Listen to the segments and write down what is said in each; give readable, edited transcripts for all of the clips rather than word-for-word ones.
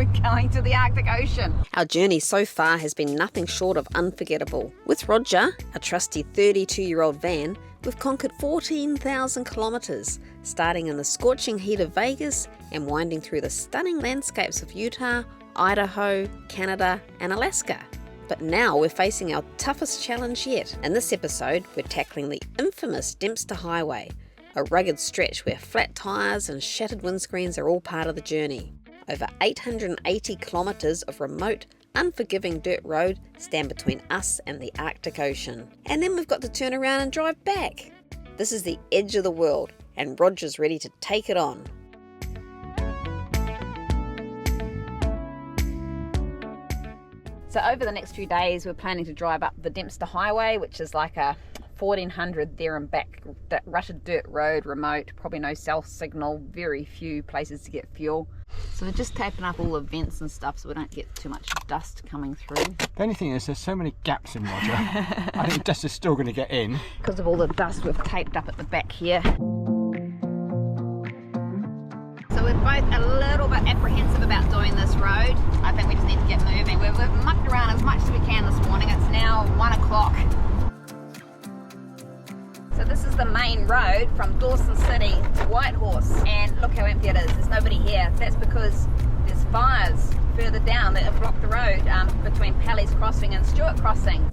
We're going to the Arctic Ocean. Our journey so far has been nothing short of unforgettable. With Roger, a trusty 32-year-old van, we've conquered 14,000 kilometres, starting in the scorching heat of Vegas and winding through the stunning landscapes of Utah, Idaho, Canada and Alaska. But now we're facing our toughest challenge yet. In this episode, we're tackling the infamous Dempster Highway, a rugged stretch where flat tyres and shattered windscreens are all part of the journey. Over 880 kilometres of remote, unforgiving dirt road stand between us and the Arctic Ocean. And then we've got to turn around and drive back. This is the edge of the world, and Roger's ready to take it on. So over the next few days, we're planning to drive up the Dempster Highway, which is like a 1400 there and back rutted dirt road, remote, probably no cell signal, very few places to get fuel. So we're just taping up all the vents and stuff so we don't get too much dust coming through. The only thing is there's so many gaps in Roger. I think dust is still going to get in. Because of all the dust we've taped up at the back here. So we're both a little bit apprehensive about doing this road. I think we just need to get moving. We've mucked around as much as we can this morning. It's now 1 o'clock. So this is the main road from Dawson City to Whitehorse, and look how empty it is. There's nobody here. That's because there's fires further down that have blocked the road between Palley's Crossing and Stewart Crossing.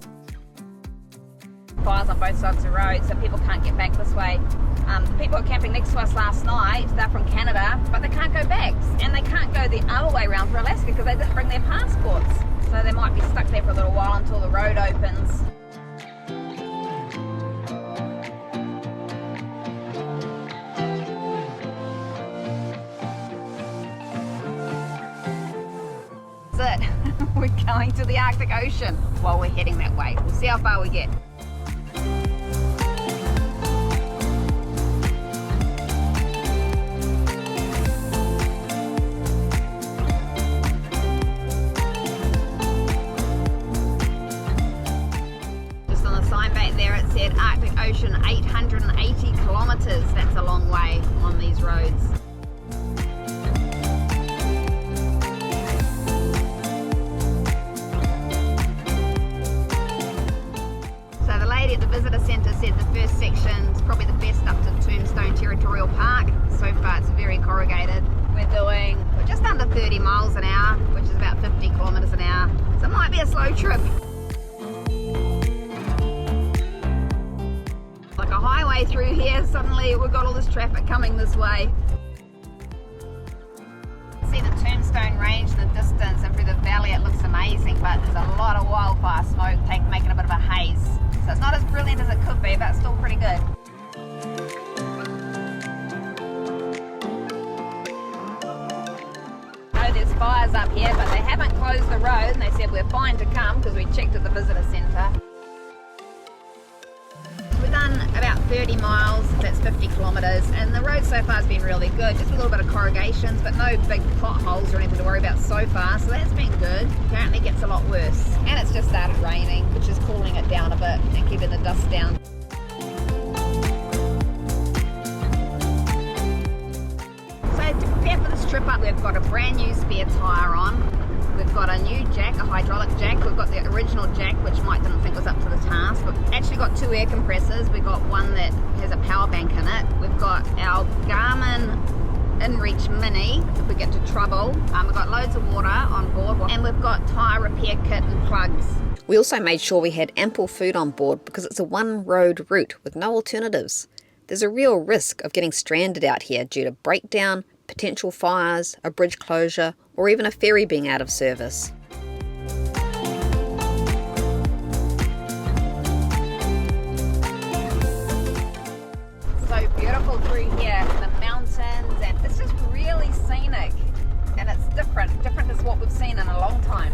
Fires on both sides of the road, so people can't get back this way. The people who were camping next to us last night, they're from Canada, but they can't go back, and they can't go the other way around for Alaska because they didn't bring their passports. So they might be stuck there for a little while until the road opens. It. We're going to the Arctic Ocean while we're heading that way. We'll see how far we get. Just on the sign back there it said Arctic Ocean 880 kilometres. That's a long way on these roads. At the visitor centre said the first section's probably the best up to Tombstone Territorial Park. So far it's very corrugated. We're doing just under 30 miles an hour, which is about 50 kilometres an hour. So it might be a slow trip. Like a highway through here, suddenly we've got all this traffic coming this way. See the Tombstone range in the distance, and through the valley it looks amazing, but there's a lot of wildfire smoke making a bit of a haze. So it's not as brilliant as it could be, but it's still pretty good. Oh, there's fires up here, but they haven't closed the road, and they said we're fine to come because we checked at the visitor centre. We've done about 30 miles, that's 50 kilometres, and the road so far has been really good. Just a little bit of corrugations, but no big potholes or anything to worry about so far, so that's been good. Apparently it gets a lot worse. And it's just started raining, which is cooling it down a bit and keeping the dust down. So to prepare for this trip up, we've got a brand new spare tyre on. We've got a new jack, a hydraulic jack. We've got the original jack, which Mike didn't think was up to the task. We've actually got 2 air compressors. We've got one that has a power bank in it. We've got our Garmin InReach Mini if we get into trouble. We've got loads of water on board, and we've got tyre repair kit and plugs. We also made sure we had ample food on board because it's a one-road route with no alternatives. There's a real risk of getting stranded out here due to breakdown, potential fires, a bridge closure, or even a ferry being out of service. So beautiful through here, the mountains, and it's just really scenic, and it's different to what we've seen in a long time.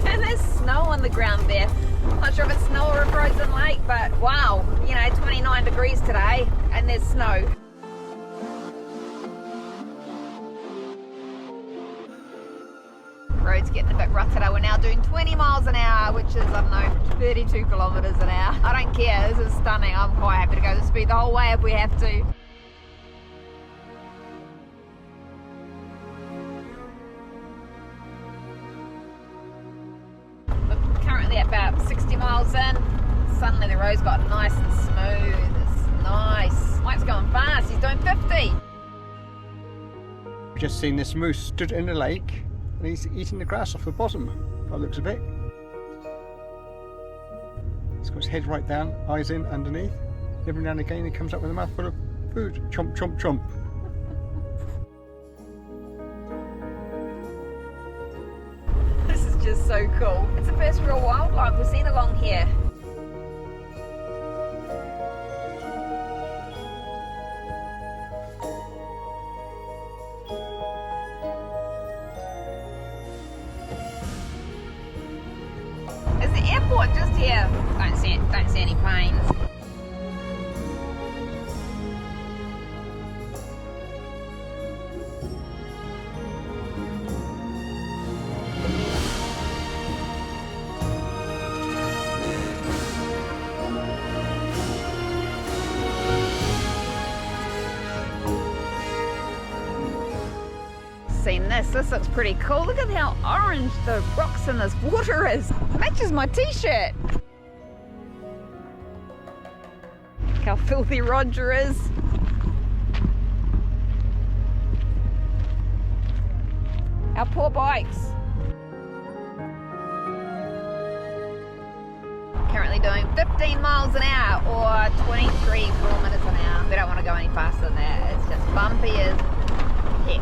And there's snow on the ground there. I'm not sure if it's snow or a frozen lake, but wow, 29 degrees today and there's snow. Road's getting a bit rutted. We're now doing 20 miles an hour, which is, I don't know, 32 kilometres an hour. I don't care, this is stunning. I'm quite happy to go this speed the whole way if we have to. miles in, suddenly the road's got nice and smooth. It's nice. Mike's going fast, he's doing 50. We've just seen this moose stood in the lake and he's eating the grass off the bottom, by the looks of it. He's got his head right down, eyes in underneath. Every now and again he comes up with a mouthful of food. Chomp, chomp, chomp. This is just so cool. It's the first real wildlife we've seen along here. Is the airport just here? Don't see any planes. Seen this. This looks pretty cool. Look at how orange the rocks in this water is. Matches my t-shirt. Look how filthy Roger is. Our poor bikes. Currently doing 15 miles an hour or 23 kilometers an hour. We don't want to go any faster than that. It's just bumpy as heck.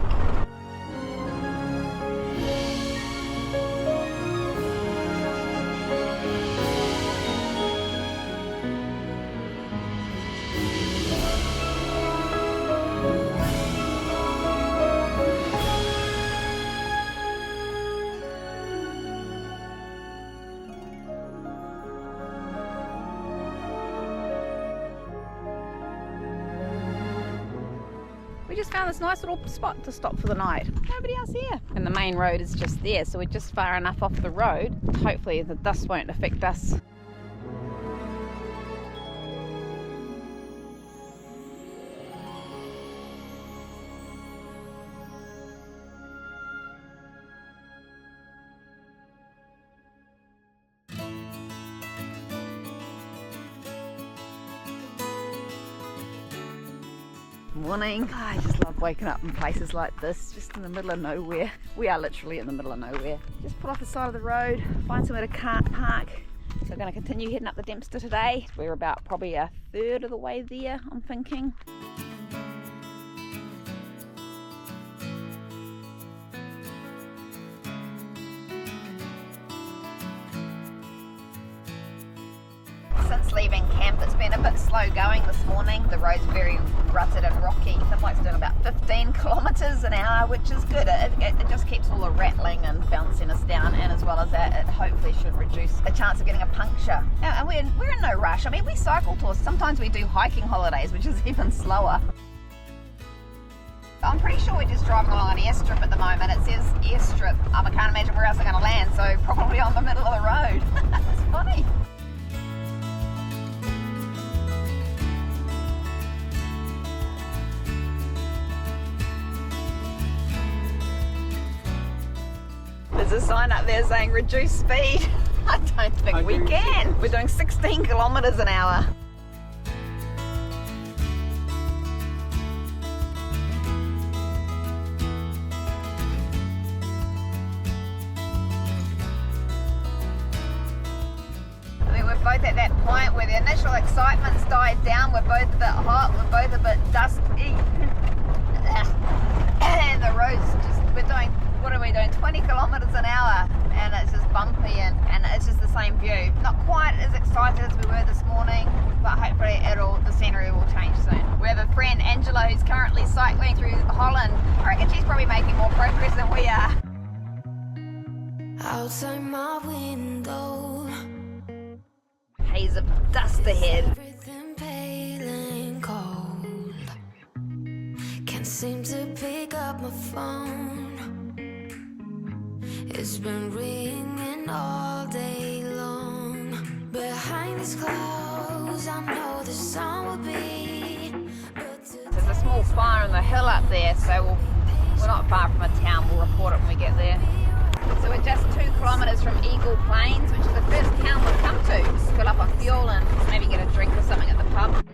We just found this nice little spot to stop for the night. Nobody else here. And the main road is just there, so we're just far enough off the road. Hopefully the dust won't affect us. Morning. I just love waking up in places like this, just in the middle of nowhere. We are literally in the middle of nowhere. Just pull off the side of the road, find somewhere to park. So we're going to continue heading up the Dempster today. We're about probably a third of the way there, I'm thinking. Since leaving camp, it's been a bit slow going this morning. The road's very rutted and rocky. The bike's doing about 15 kilometers an hour, which is good. It just keeps all the rattling and bouncing us down, and as well as that, it hopefully should reduce the chance of getting a puncture. And we're in no rush. I mean, we cycle tours. Sometimes we do hiking holidays, which is even slower. I'm pretty sure we're just driving along an airstrip at the moment. It says airstrip. I can't imagine where else they're going to land, so probably on the middle of the road. It's funny. There's a sign up there saying reduce speed. I don't think we can. We're doing 16 kilometers an hour. I mean, we're both at that point where the initial excitement's died down. We're both a bit hot. We're both a bit dusty. And the road's just, we're doing, what are we doing, 20 kilometers an hour, and it's just bumpy and it's just the same view. Not quite as excited as we were this morning, but hopefully the scenery will change soon. We have a friend, Angela, who's currently cycling through Holland. I reckon she's probably making more progress than we are. Outside my window, Haze of dust ahead. everything pale and cold. Can't seem to pick up my phone. It's been ringing all day long. Behind these clouds, I know the sun will be. There's a small fire on the hill up there, so we're not far from a town. We'll report it when we get there. So we're just 2 kilometres from Eagle Plains, which is the first town we've come to. Just fill up on fuel and maybe get a drink or something at the pub.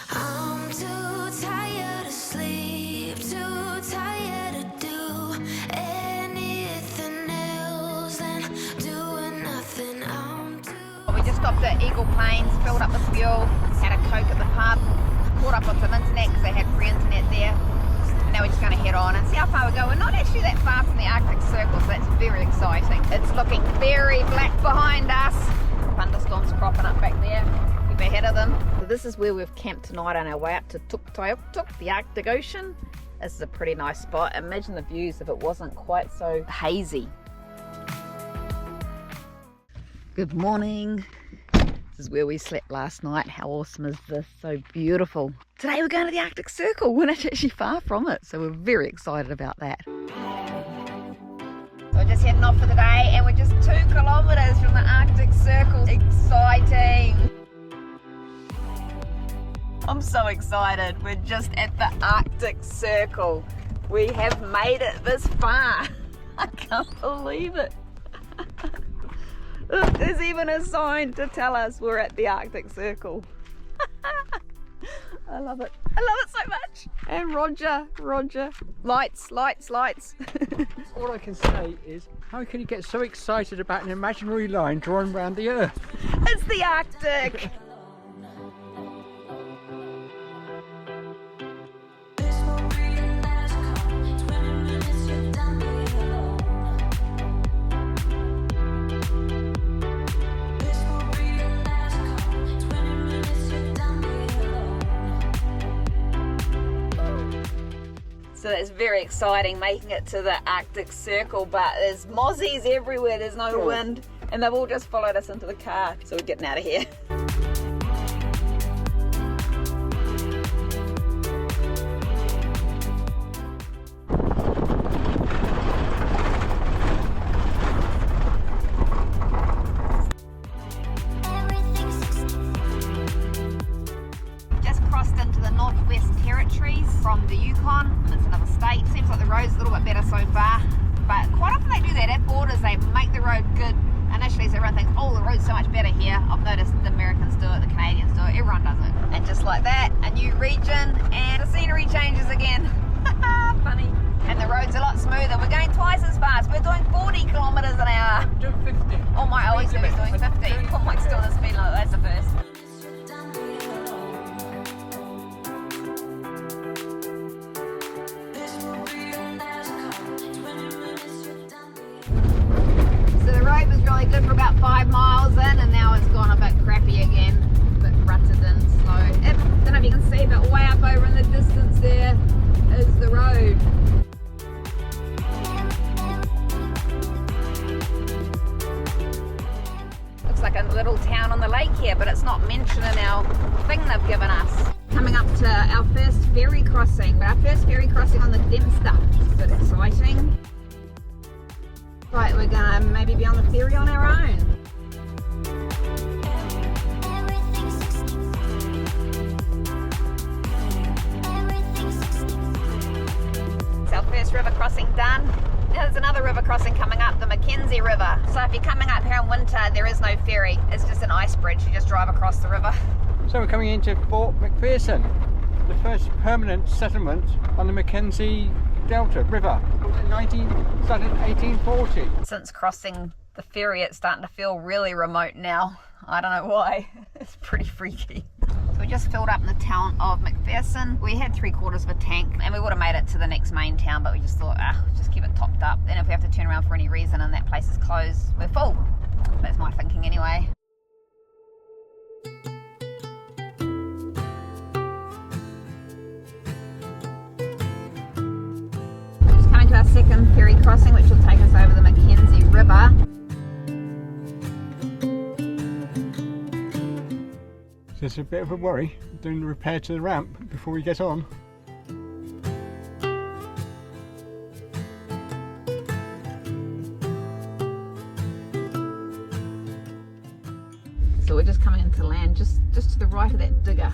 I'm too tired to sleep, too tired to do anything else than doing nothing. We just stopped at Eagle Plains, filled up with fuel, had a Coke at the pub, caught up on some internet because they had free internet there. And now we're just going to head on and see how far we go. We're not actually that far from the Arctic Circle, so that's very exciting. It's looking very black behind us. Thunderstorms cropping up back there. Keep ahead of them. So this is where we've camped tonight on our way up to Tuktoyaktuk, the Arctic Ocean. This is a pretty nice spot. Imagine the views if it wasn't quite so hazy. Good morning. This is where we slept last night. How awesome is this? So beautiful. Today we're going to the Arctic Circle. We're not actually far from it, so we're very excited about that. So we're just heading off for the day and we're just 2 kilometres from the Arctic Circle. Exciting. I'm so excited. We're just at the Arctic Circle. We have made it this far. I can't believe it. There's even a sign to tell us we're at the Arctic Circle. I love it. I love it so much. And Roger. Lights. All I can say is, how can you get so excited about an imaginary line drawn around the Earth? It's the Arctic. So that's very exciting, making it to the Arctic Circle, but there's mozzies everywhere, there's no wind, and they've all just followed us into the car. So we're getting out of here. Just crossed into the Northwest Territories from the Yukon. It's another state. Seems like the road's a little bit better so far, but quite often they do that at borders. They make the road good initially, so everyone thinks, oh, the road's so much better here. I've noticed the Americans do it, the Canadians do it, everyone does it. And just like that, a new region and the scenery changes again. Funny. And the road's a lot smoother. We're going twice as fast. We're doing 40 kilometres an hour. Do 50. Oh my, I always do is doing 50. Oh my, still the speed limit, that's the first. Good for about 5 miles in, and now it's gone a bit crappy again, a bit rutted and slow. I don't know if you can see, but way up over in the distance there is the road. Looks like a little town on the lake here, but it's not mentioned in our thing they've given us. Coming up to our first ferry crossing, but our first ferry crossing on the Dempster, which is a bit exciting. Right, we're gonna maybe be on the ferry on our own. It's our first river crossing done. Now there's another river crossing coming up, the Mackenzie River. So if you're coming up here in winter, there is no ferry. It's just an ice bridge. You just drive across the river. So we're coming into Fort McPherson, the first permanent settlement on the Mackenzie Delta River. Started in 1840. Since crossing the ferry, it's starting to feel really remote now. I don't know why. It's pretty freaky. So we just filled up in the town of McPherson. We had 3/4 of a tank and we would have made it to the next main town, but we just thought, just keep it topped up. Then if we have to turn around for any reason and that place is closed, we're full. That's my thinking anyway. To our second ferry crossing, which will take us over the Mackenzie River. So it's a bit of a worry doing the repair to the ramp before we get on. So we're just coming into land just to the right of that digger.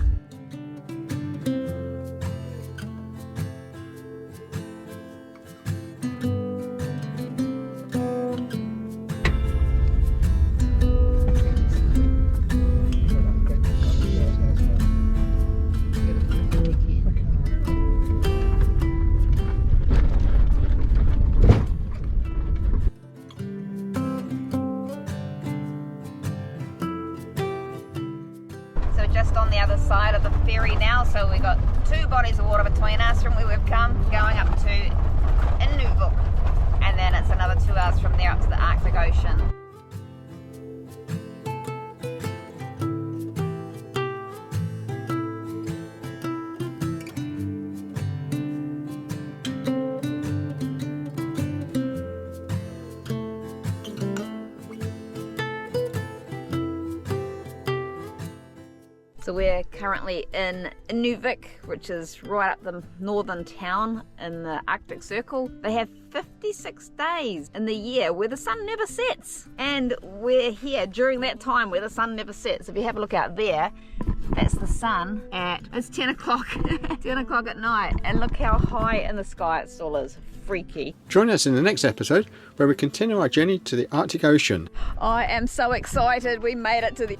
we got 2 bodies of water between us from where we've come, going up to Inuvik, and then it's another 2 hours from there up to the Arctic Ocean. So we're currently in Inuvik, which is right up the northern town in the Arctic Circle. They have 56 days in the year where the sun never sets. And we're here during that time where the sun never sets. If you have a look out there, that's the sun it's 10 o'clock, 10 o'clock at night. And look how high in the sky it still is. Freaky. Join us in the next episode where we continue our journey to the Arctic Ocean. I am so excited we made it to the